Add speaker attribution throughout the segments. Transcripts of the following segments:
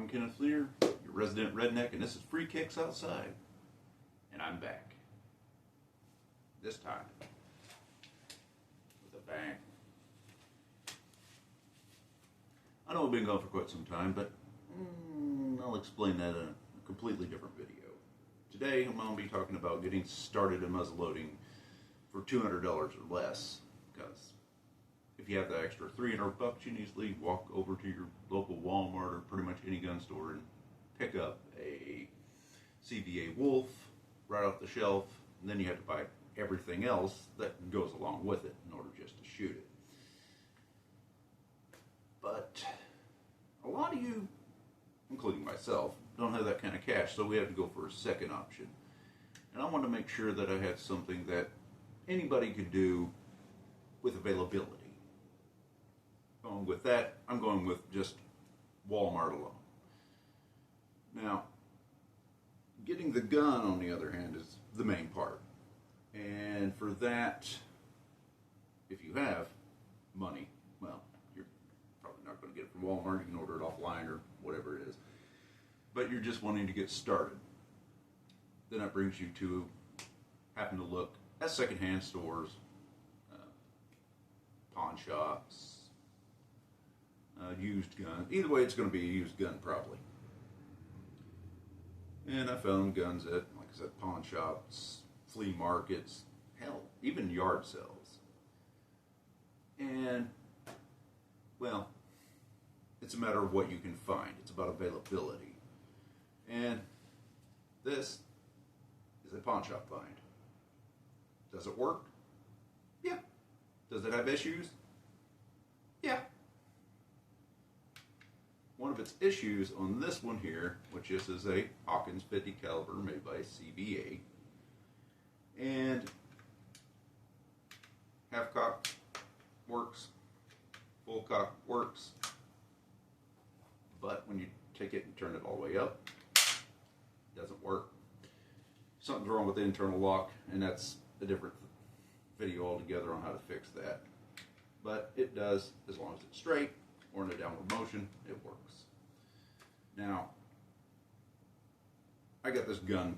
Speaker 1: I'm Kenneth Lear, your resident redneck, and this is Free Kicks Outside. And I'm back. This time, with a bang. I know we've been gone for quite some time, but I'll explain that in a completely different video. Today, I'm going to be talking about getting started in muzzleloading for $200 or less, because if you have the extra $300, you can easily walk over to your local Walmart or pretty much any gun store and pick up a CVA Wolf right off the shelf, and then you have to buy everything else that goes along with it in order just to shoot it. But a lot of you, including myself, don't have that kind of cash, so we have to go for a second option. And I want to make sure that I had something that anybody could do with availability. Going with that, I'm going with just Walmart alone. Now, getting the gun, on the other hand, is the main part. And for that, if you have money, well, you're probably not going to get it from Walmart. You can order it offline or whatever it is. But you're just wanting to get started. Then that brings you to having to look at secondhand stores, pawn shops, used gun. Either way, it's going to be a used gun probably. And I found guns at, like I said, pawn shops, flea markets, hell, even yard sales. And, well, it's a matter of what you can find. It's about availability. And this is a pawn shop find. Does it work? Yeah. Does it have issues? Yeah. One of its issues on this one here, which this is a Hawkins 50 caliber made by CVA, and half cock works, full cock works, but when you take it and turn it all the way up, it doesn't work. Something's wrong with the internal lock, and that's a different video altogether on how to fix that. But it does, as long as it's straight or in a downward motion, it works. Now, I got this gun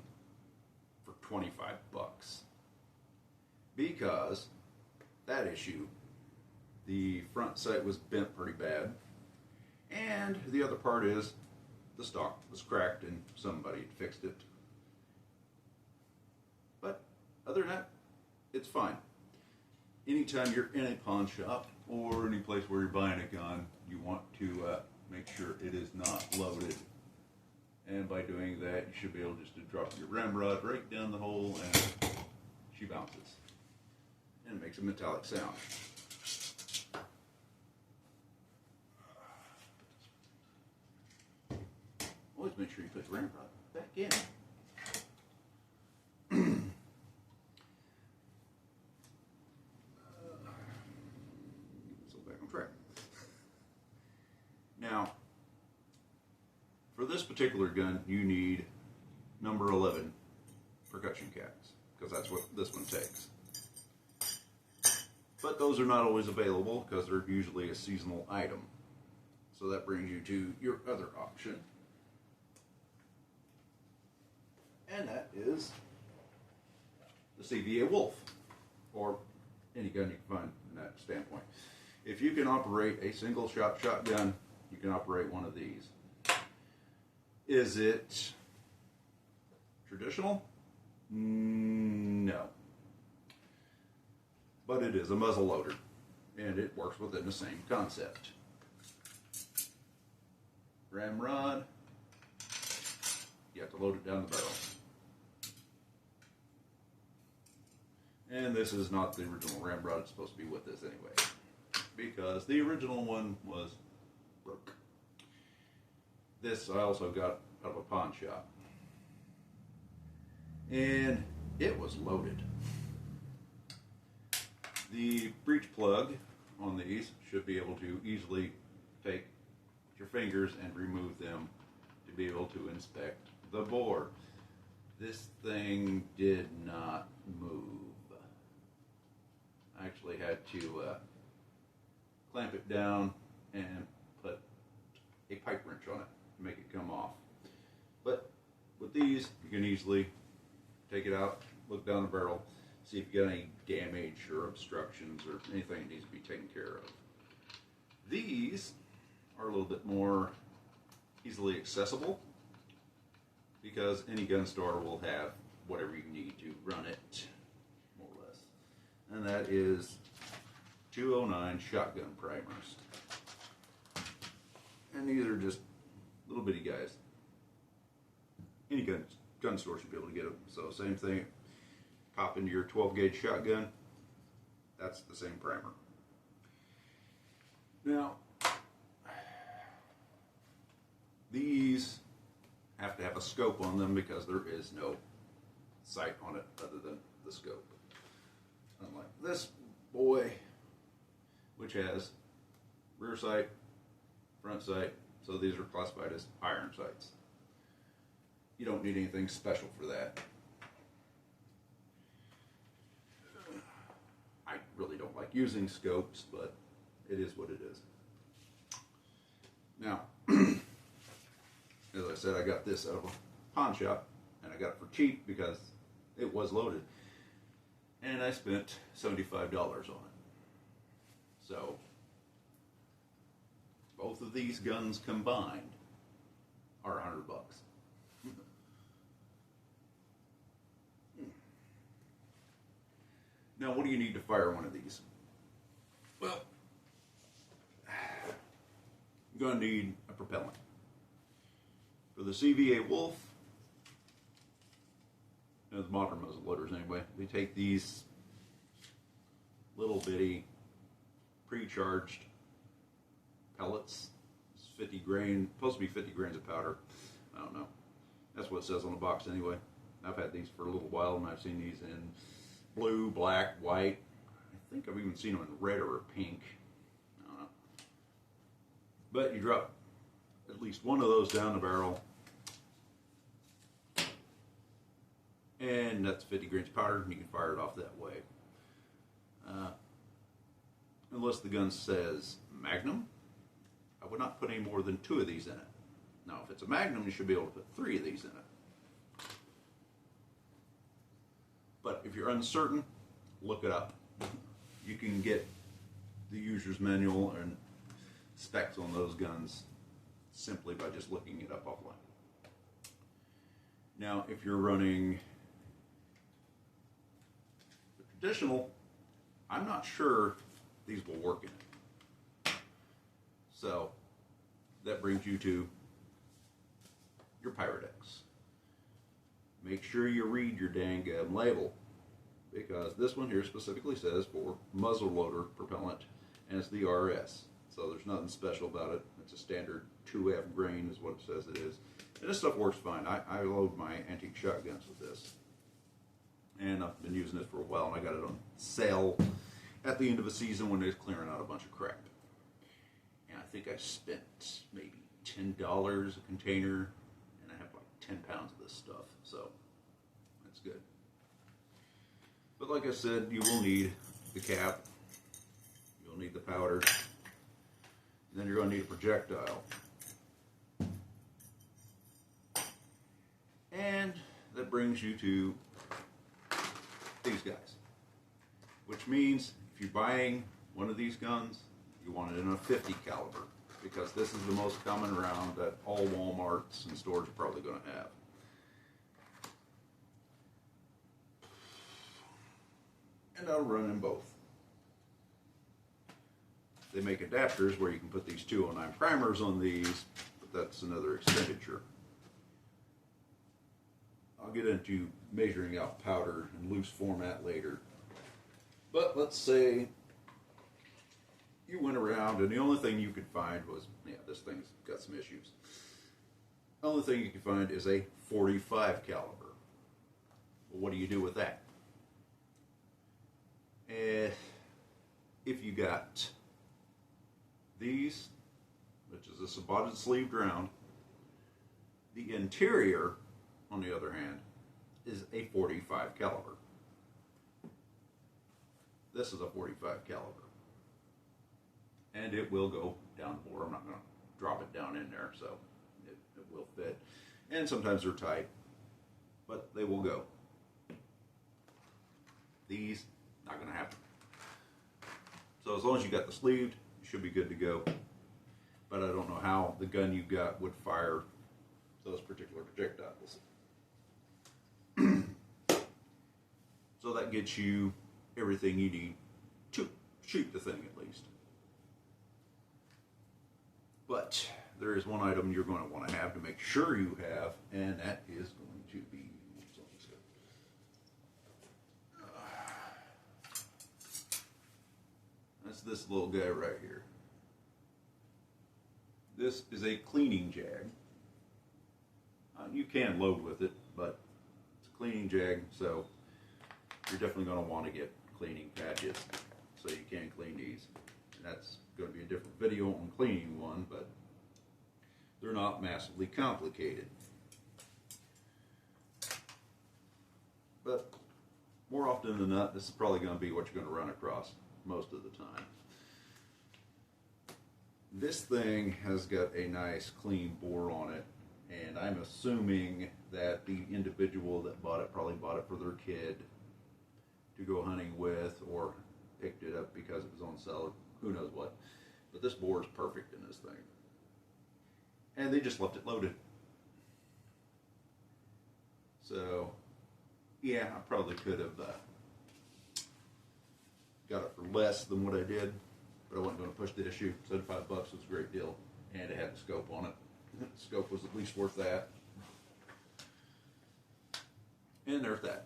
Speaker 1: for 25 bucks because that issue, the front sight was bent pretty bad, and the other part is the stock was cracked and somebody had fixed it. But other than that, it's fine. Anytime you're in a pawn shop or any place where you're buying a gun, you want to make sure it is not loaded. And by doing that, you should be able just to drop your ramrod right down the hole and she bounces. And it makes a metallic sound. Always make sure you put the ramrod back in. Now, for this particular gun, you need number 11 percussion caps, because that's what this one takes. But those are not always available, because they're usually a seasonal item. So that brings you to your other option. And that is the CVA Wolf, or any gun you can find from that standpoint. If you can operate a single shot shotgun, you can operate one of these. Is it traditional? No. But it is a muzzle loader, and it works within the same concept. Ramrod, you have to load it down the barrel. And this is not the original ramrod. It's supposed to be with this anyway, because the original one was broke. This I also got out of a pawn shop, and it was loaded. The breech plug on these should be able to easily take your fingers and remove them to be able to inspect the bore. This thing did not move. I actually had to clamp it down and put a pipe wrench on it make it come off. But with these, you can easily take it out, look down the barrel, see if you got any damage or obstructions or anything that needs to be taken care of. These are a little bit more easily accessible because any gun store will have whatever you need to run it, more or less. And that is 209 shotgun primers. And these are just little bitty guys. Any gun store should be able to get them. So same thing, pop into your 12 gauge shotgun, that's the same primer. Now, these have to have a scope on them because there is no sight on it other than the scope. Unlike this boy, which has rear sight, front sight, so these are classified as iron sights. You don't need anything special for that. I really don't like using scopes, but it is what it is. Now, as I said, I got this out of a pawn shop, and I got it for cheap because it was loaded. And I spent $75 on it. So, both of these guns combined are $100. Now, what do you need to fire one of these? Well, you're going to need a propellant. For the CVA Wolf, the modern muzzle loaders anyway, they take these little bitty pre-charged pellets. It's 50 grain, supposed to be 50 grains of powder. I don't know. That's what it says on the box anyway. I've had these for a little while, and I've seen these in blue, black, white. I think I've even seen them in red or pink. I don't know. But you drop at least one of those down the barrel, and that's 50 grains of powder, and you can fire it off that way. Unless the gun says Magnum, I would not put any more than 2 of these in it. Now, if it's a Magnum, you should be able to put 3 of these in it. But if you're uncertain, look it up. You can get the user's manual and specs on those guns simply by just looking it up offline. Now, if you're running the traditional, I'm not sure these will work in it. So that brings you to your Pyrodex. Make sure you read your dang label, because this one here specifically says for muzzle loader propellant, and it's the RS. So there's nothing special about it. It's a standard 2F grain is what it says it is. And this stuff works fine. I load my antique shotguns with this. And I've been using it for a while, and I got it on sale at the end of a season when they was clearing out a bunch of crap. And I think I spent maybe $10 a container, and I have like 10 pounds of this stuff. So that's good. But like I said, you will need the cap. You'll need the powder. And then you're going to need a projectile. And that brings you to these guys. Which means if you're buying one of these guns, you want it in a 50 caliber. Because this is the most common round that all Walmarts and stores are probably going to have. And I'll run in both. They make adapters where you can put these 209 primers on these, but that's another expenditure. I'll get into measuring out powder in loose format later. But let's say you went around and the only thing you could find was, yeah, this thing's got some issues. The only thing you could find is a 45 caliber. Well, what do you do with that? If you got these, which is a saboted sleeved round, the interior, on the other hand, is a 45 caliber. This is a 45 caliber. And it will go down the bore. I'm not going to drop it down in there, so it will fit. And sometimes they're tight, but they will go. These, not going to happen. So as long as you got the sleeved, you should be good to go. But I don't know how the gun you got would fire those particular projectiles. So that gets you everything you need to shoot the thing at least. But there is one item you're going to want to have to make sure you have, and that is going to be that's this little guy right here. This is a cleaning jag. You can load with it, but it's a cleaning jag, so you're definitely going to want to get cleaning patches so you can clean these. And that's going to be a different video on cleaning one, but they're not massively complicated. But more often than not, this is probably going to be what you're going to run across most of the time. This thing has got a nice clean bore on it, and I'm assuming that the individual that bought it probably bought it for their kid to go hunting with, or picked it up because it was on sale, or who knows what. But this bore is perfect in this thing. And they just left it loaded. So, yeah, I probably could have got it for less than what I did, but I wasn't going to push the issue. $75 was a great deal, and it had the scope on it. The scope was at least worth that. And there's that.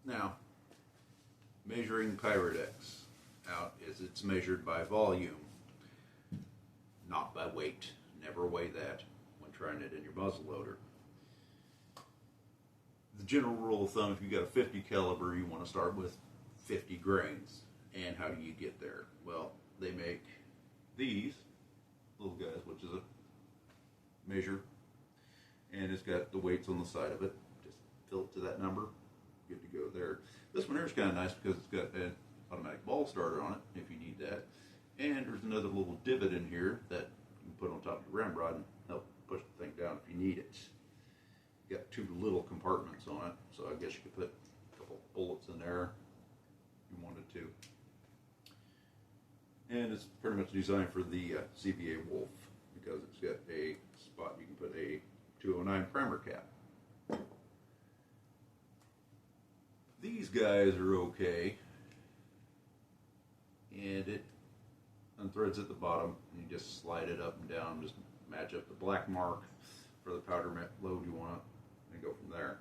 Speaker 1: Now, measuring Pyrodex out is it's measured by volume, not by weight. Never weigh that when trying it in your muzzle loader. The general rule of thumb, if you got a 50 caliber, you want to start with 50 grains. And how do you get there? Well, they make these little guys, which is a measure, and it's got the weights on the side of it. Just fill it to that number. Good to go there. This one here is kind of nice because it's got an automatic ball starter on it if you need that. And there's another little divot in here that you can put on top of your ramrod and help push the thing down if you need it. You got two little compartments on it, so I guess you could put a couple bullets in there if you wanted to. And it's pretty much designed for the CBA Wolf because it's got a spot you can put a 209 primer cap. These guys are okay, and it unthreads at the bottom, and you just slide it up and down, just match up the black mark for the powder load you want, and go from there.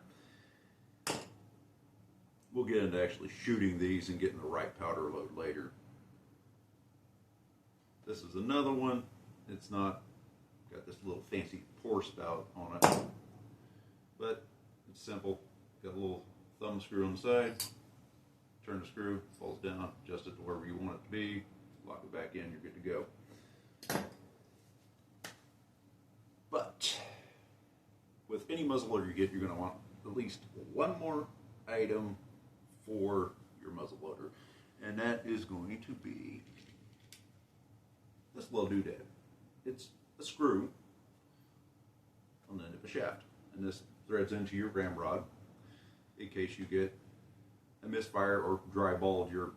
Speaker 1: We'll get into actually shooting these and getting the right powder load later. This is another one. It's not got this little fancy pour spout on it, but it's simple. Got a little thumb screw on the side, turn the screw, falls down, adjust it to wherever you want it to be, lock it back in, you're good to go. But with any muzzleloader you get, you're going to want at least one more item for your muzzleloader, and that is going to be this little doodad. It's a screw on the end of a shaft, and this threads into your ramrod in case you get a misfire or dry ball of your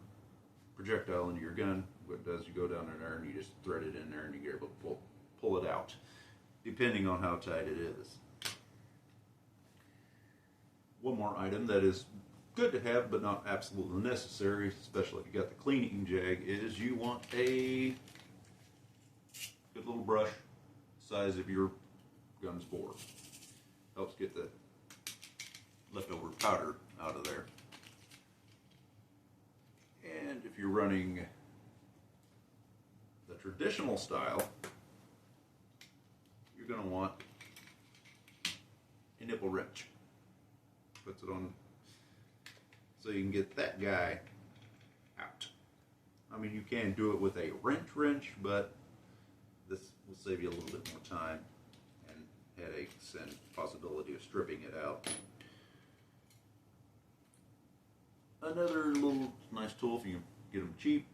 Speaker 1: projectile into your gun. What it does, you go down in there and you just thread it in there and you're able to pull it out, depending on how tight it is. One more item that is good to have but not absolutely necessary, especially if you got the cleaning jag, is you want a good little brush size of your gun's bore. Helps get the leftover powder out of there. And if you're running the traditional style, you're going to want a nipple wrench. Puts it on so you can get that guy out. I mean, you can do it with a wrench, but this will save you a little bit more time and headaches and possibility of stripping it out. Another little nice tool, if you can get them cheap,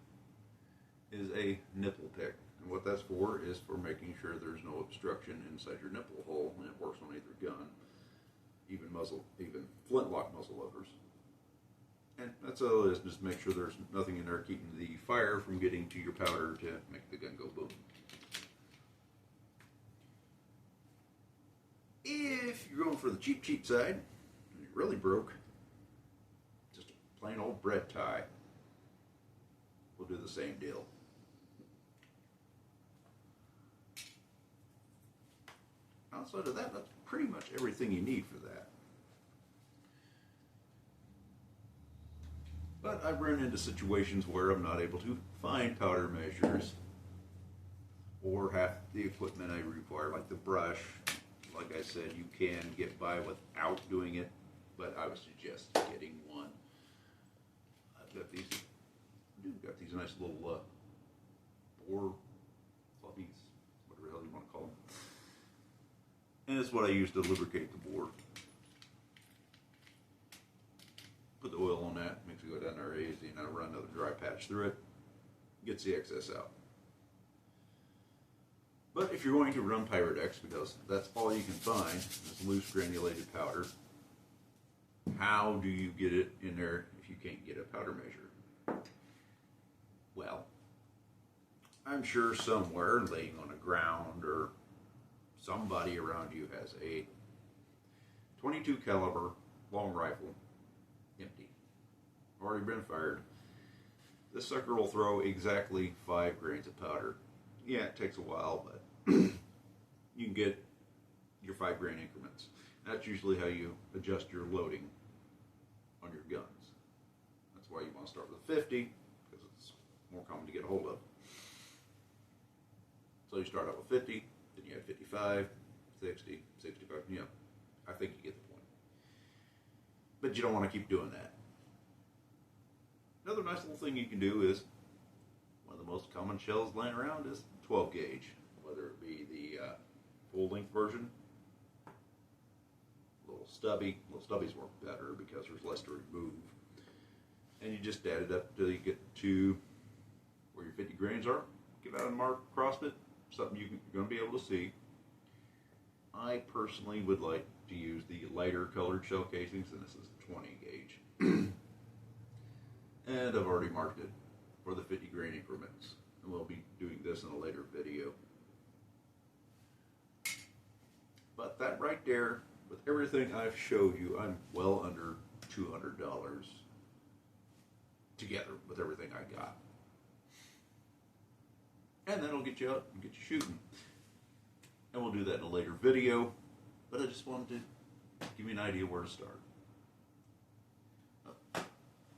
Speaker 1: is a nipple pick. And what that's for is for making sure there's no obstruction inside your nipple hole, and it works on either gun, even flintlock muzzle loaders. And that's all it is, just make sure there's nothing in there keeping the fire from getting to your powder to make the gun go boom. If you're going for the cheap side, and you're really broke, just a plain old bread tie, we'll do the same deal. Outside of that, that's pretty much everything you need for that. But I've run into situations where I'm not able to find powder measures or half the equipment I require, like the brush. Like I said, you can get by without doing it, but I would suggest getting one. I've got these, nice little bore fluffies, whatever the hell you want to call them. And it's what I use to lubricate the board. Put the oil on that, makes it go down there easy, and I run another dry patch through it, gets the excess out. But if you're going to run Pyrodex, because that's all you can find, is loose granulated powder, how do you get it in there if you can't get a powder measure? Well, I'm sure somewhere laying on the ground or somebody around you has a 22 caliber long rifle, empty, already been fired. This sucker will throw exactly 5 grains of powder. Yeah, it takes a while, but you can get your 5 grain increments. That's usually how you adjust your loading on your guns. That's why you want to start with 50, because it's more common to get a hold of. So you start out with 50, then you have 55, 60, 65, yeah, I think you get the point. But you don't want to keep doing that. Another nice little thing you can do is, one of the most common shells laying around is 12 gauge, whether it be the full length version, little stubbies work better because there's less to remove. And you just add it up until you get to where your 50 grains are, give out a mark across it, something you're going to be able to see. I personally would like to use the lighter colored shell casings, and this is 20 gauge. And I've already marked it for the 50 grain increments, and we'll be doing this in a later video. But that right there, with everything I've showed you, I'm well under $200 together with everything I got. And that'll get you out and get you shooting. And we'll do that in a later video, but I just wanted to give you an idea where to start.